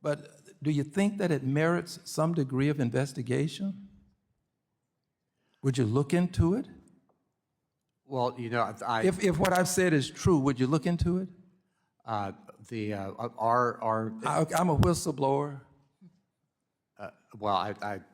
But do you think that it merits some degree of investigation? Would you look into it? Well, you know, If what I've said is true, would you look into it? our I'm a whistleblower.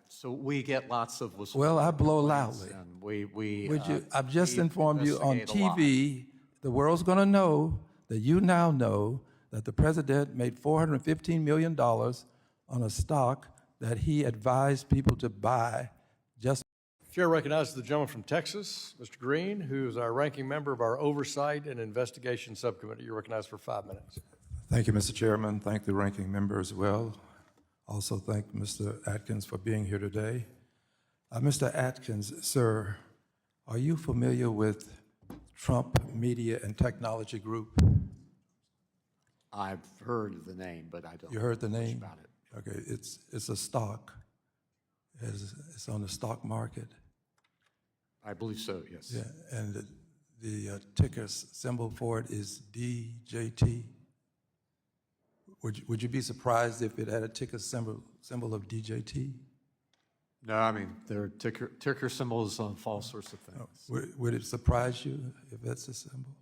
so we get lots of whistleblowers. Well, I blow complaints, loudly. and we Would you? I've just we informed you on investigate a lot. TV. The world's going to know that you now know that the president made $415 million on a stock that he advised people to buy just. Chair recognizes the gentleman from Texas, Mr. Green, who is our ranking member of our Oversight and Investigations Subcommittee. You're recognized for 5 minutes. Thank you, Mr. Chairman. Thank the ranking member as well. Also thank Mr. Atkins for being here today. Mr. Atkins, sir, are you familiar with Trump Media and Technology Group? I've heard the name, but I don't. You heard the know much name? about it. Okay, it's a stock. It's on the stock market. I believe so. Yes. Yeah, and the ticker symbol for it is DJT. Would you be surprised if it had a ticker symbol of DJT? No, I mean there are ticker symbols on all sorts of things. Would it surprise you if that's a symbol?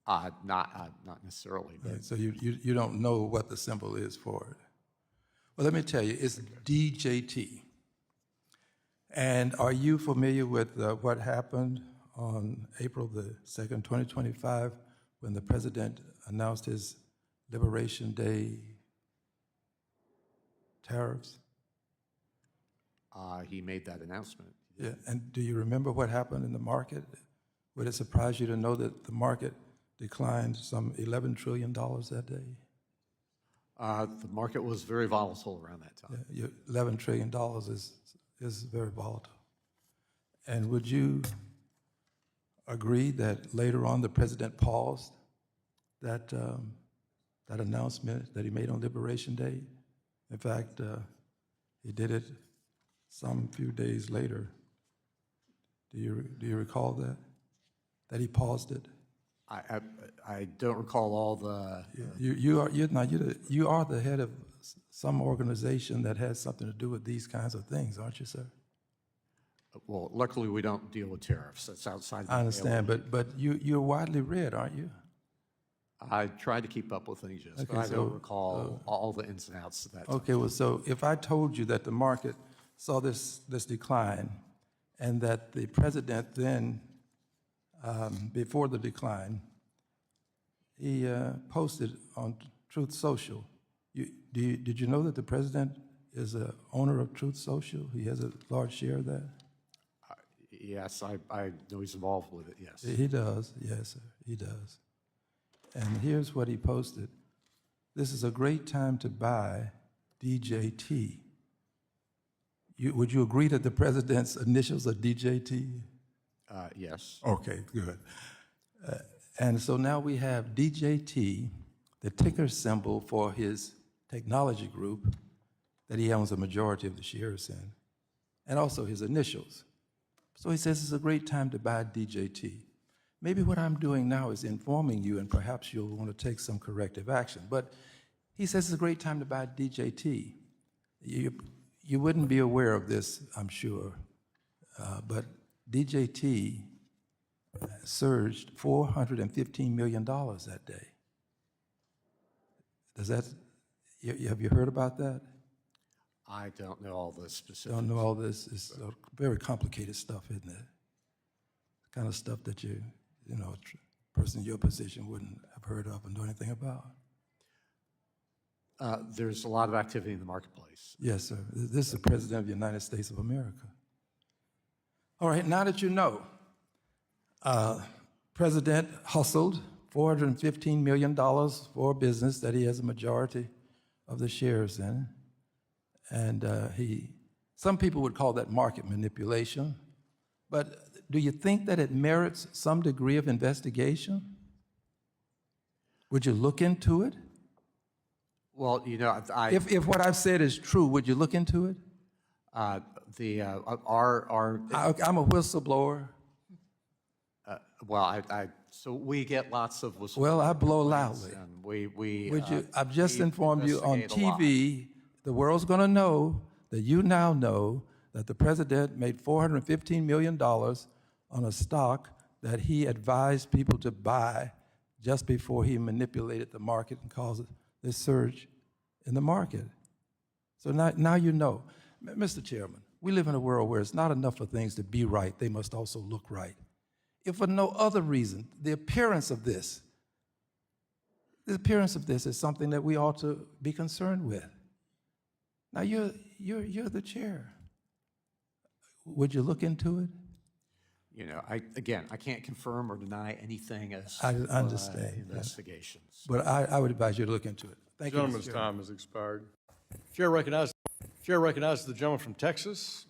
Not necessarily, but Right, so you don't know what the symbol is for it. Well, let me tell you, it's DJT. And are you familiar with what happened on April the 2nd, 2025, when the president announced his Liberation Day tariffs? he made that announcement. Yeah, and do you remember what happened in the market? Would it surprise you to know that the market declined some $11 trillion that day? The market was very volatile around that time. Yeah, $11 trillion is very volatile. And would you agree that later on the president paused that announcement that he made on Liberation Day? In fact, he did it some few days later. Do you recall that? That he paused it? I don't recall all the. You are the head of some organization that has something to do with these kinds of things, aren't you, sir? Well, luckily we don't deal with tariffs. That's outside. I understand, but you're widely read, aren't you? I tried to keep up with things, yes, Okay, but I so, don't recall all the ins and outs of that. Okay, well, so if I told you that the market saw this decline, and that the president then, before the decline, he posted on Truth Social. Did you know that the president is an owner of Truth Social? He has a large share of that? Yes, I know he's involved with it, yes. He does, yes, sir, he does. And here's what he posted. This is a great time to buy DJT. Would you agree that the president's initials are DJT? Yes. Okay, good. And so now we have DJT, the ticker symbol for his technology group that he owns a majority of the shares in, and also his initials. So he says it's a great time to buy DJT. Maybe what I'm doing now is informing you, and perhaps you'll want to take some corrective action. But he says it's a great time to buy DJT. You wouldn't be aware of this, I'm sure, but DJT surged $415 million that day. Have you heard about that? I don't know all the specifics. Don't know all this. It's very complicated stuff, isn't it? The kind of stuff that a person in your position wouldn't have heard of and know anything about. There's a lot of activity in the marketplace. Yes, sir. This is the President of the United States of America. All right, now that you know, President hustled $415 million for a business that he has a majority of the shares in. And some people would call that market manipulation. But do you think that it merits some degree of investigation? Would you look into it? Well, If what I've said is true, would you look into it? our I'm a whistleblower. So we get lots of whistleblowing. Well, I blow complaints, loudly. And we. Would you, I've just we informed you on investigate a lot. TV, the world's going to know that you now know that the president made $415 million on a stock that he advised people to buy just before he manipulated the market and caused this surge in the market. So now you know. Mr. Chairman, we live in a world where it's not enough for things to be right, they must also look right. If for no other reason, the appearance of this is something that we ought to be concerned with. Now, you're the chair. Would you look into it? You know, I can't confirm or deny anything as I understand, yes. investigations. But I would advise you to look into it. Thank you, Mr. Gentleman's Chairman. time has expired. Chair recognizes the gentleman from Texas,